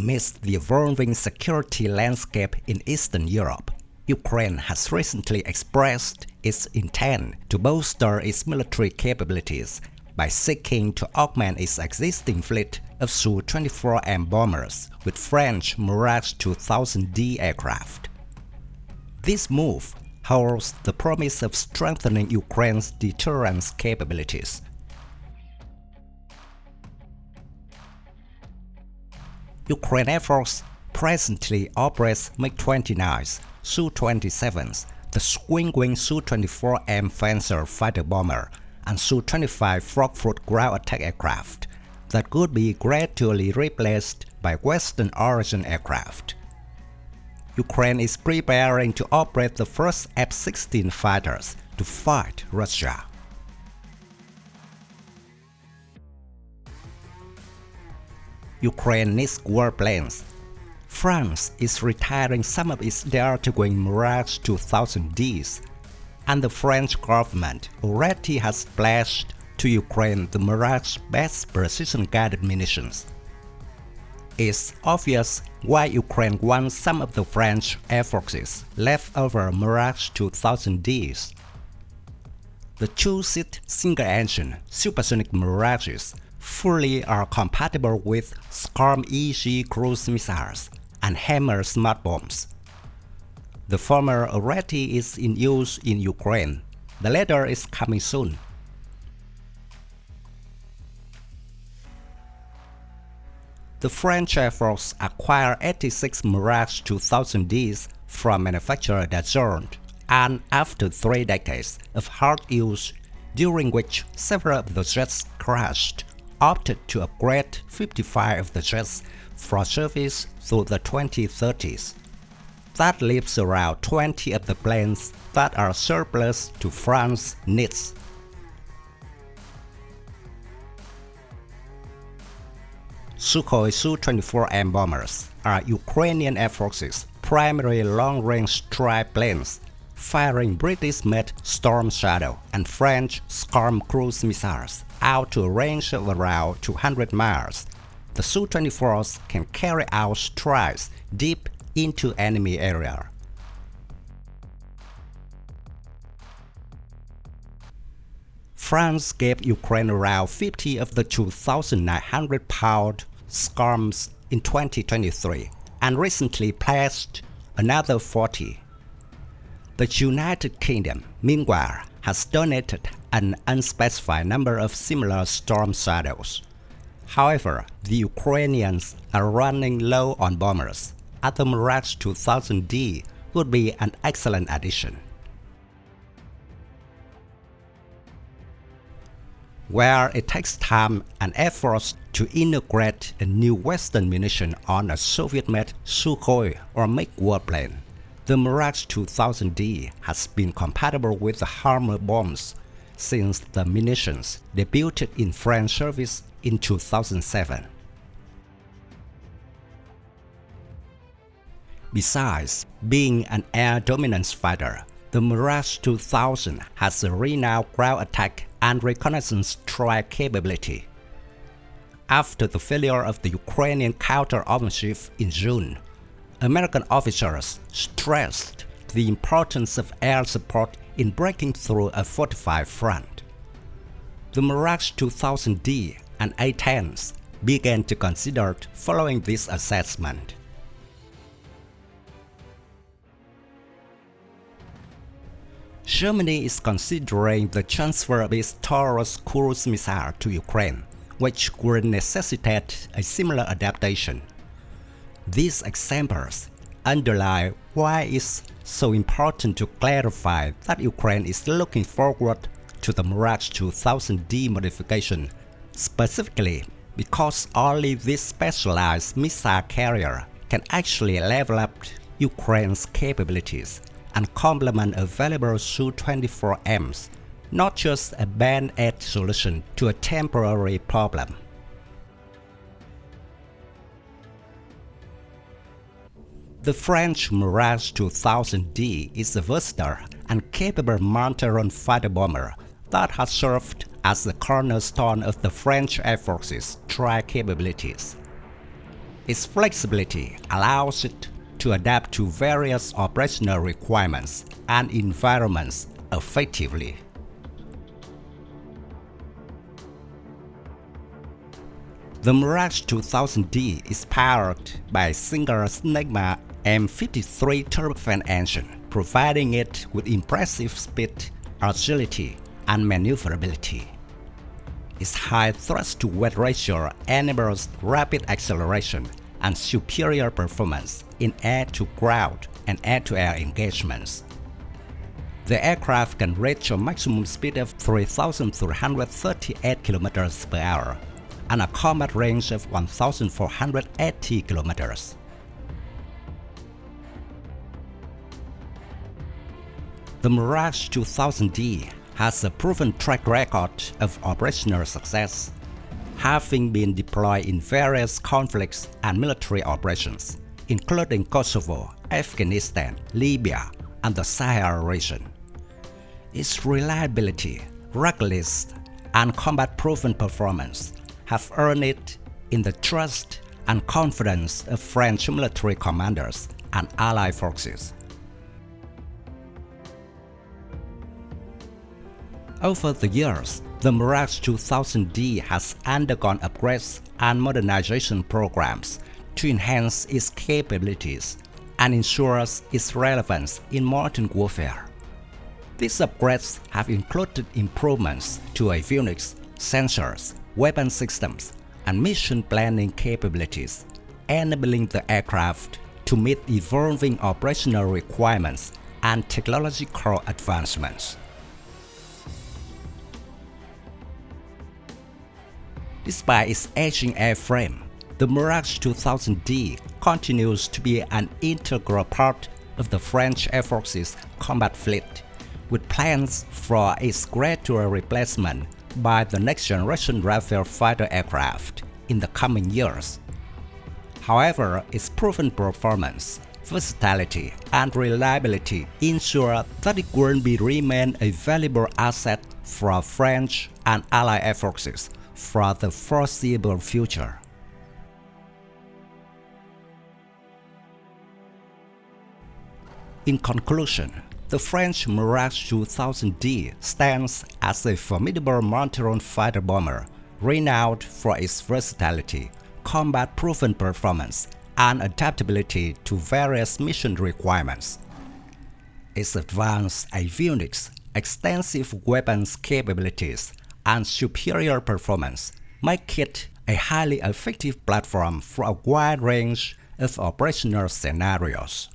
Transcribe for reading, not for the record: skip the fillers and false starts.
Amidst the evolving security landscape in Eastern Europe, Ukraine has recently expressed its intent to bolster its military capabilities by seeking to augment its existing fleet of Su-24M bombers with French Mirage 2000D aircraft. This move holds the promise of strengthening Ukraine's deterrence capabilities. Ukraine Air Force presently operates MiG-29s, Su-27s, the swing-wing Su-24M Fencer fighter bomber, and Su-25 Frogfoot ground attack aircraft that could be gradually replaced by Western origin aircraft. Ukraine is preparing to operate the first F-16 fighters to fight Russia. Ukraine needs warplanes. France is retiring some of its deterring Mirage 2000Ds, and the French government already has pledged to Ukraine the Mirage best precision-guided munitions. It's obvious why Ukraine wants some of the French Air Force's leftover Mirage 2000Ds. The two-seat single-engine supersonic Mirages fully are compatible with SCARM-EG cruise missiles and Hammer smart bombs. The former already is in use in Ukraine. The latter is coming soon. The French Air Force acquired 86 Mirage 2000Ds from manufacturer Dassault, and after 3 decades of hard use, during which several of the jets crashed, opted to upgrade 55 of the jets for service through the 2030s. That leaves around 20 of the planes that are surplus to France's needs. Sukhoi Su-24M bombers are Ukrainian Air Force's primary long-range strike planes, firing British-made Storm Shadow and French SCARM cruise missiles out to a range of around 200 miles. The Su-24s can carry out strikes deep into enemy area. France gave Ukraine around 50 of the 2,900-pound SCARMs in 2023 and recently pledged another 40. The United Kingdom, meanwhile, has donated an unspecified number of similar Storm Shadows. However, the Ukrainians are running low on bombers, and the Mirage 2000D would be an excellent addition. Where it takes time and effort to integrate a new Western munition on a Soviet-made Sukhoi or MiG warplane, the Mirage 2000D has been compatible with the Hammer bombs since the munitions debuted in French service in 2007. Besides being an air dominance fighter, the Mirage 2000 has a renowned ground attack and reconnaissance strike capability. After the failure of the Ukrainian counter-offensive in June, American officers stressed the importance of air support in breaking through a fortified front. The Mirage 2000D and A-10s began to consider following this assessment. Germany is considering the transfer of its Taurus cruise missile to Ukraine, which would necessitate a similar adaptation. These examples underline why it's so important to clarify that Ukraine is looking forward to the Mirage 2000D modification, specifically because only this specialized missile carrier can actually level up Ukraine's capabilities and complement available Su-24Ms, not just a band-aid solution to a temporary problem. The French Mirage 2000D is a versatile and capable multi-role fighter bomber that has served as the cornerstone of the French Air Force's strike capabilities. Its flexibility allows it to adapt to various operational requirements and environments effectively. The Mirage 2000D is powered by a single Snecma M53 turbofan engine, providing it with impressive speed, agility, and maneuverability. Its high thrust-to-weight ratio enables rapid acceleration and superior performance in air-to-ground and air-to-air engagements. The aircraft can reach a maximum speed of 3,338 km per hour and a combat range of 1,480 km. The Mirage 2000D has a proven track record of operational success, having been deployed in various conflicts and military operations, including Kosovo, Afghanistan, Libya, and the Sahel region. Its reliability, ruggedness, and combat-proven performance have earned it in the trust and confidence of French military commanders and Allied forces. Over the years, the Mirage 2000D has undergone upgrades and modernization programs to enhance its capabilities and ensures its relevance in modern warfare. These upgrades have included improvements to avionics, sensors, weapon systems, and mission planning capabilities, enabling the aircraft to meet evolving operational requirements and technological advancements. Despite its aging airframe, the Mirage 2000D continues to be an integral part of the French Air Force's combat fleet, with plans for its gradual replacement by the next-generation Rafale fighter aircraft in the coming years. However, its proven performance, versatility, and reliability ensure that it will remain a valuable asset for French and Allied air forces for the foreseeable future. In conclusion, the French Mirage 2000D stands as a formidable multi-role fighter bomber, renowned for its versatility, combat-proven performance, and adaptability to various mission requirements. Its advanced avionics, extensive weapons capabilities, and superior performance make it a highly effective platform for a wide range of operational scenarios.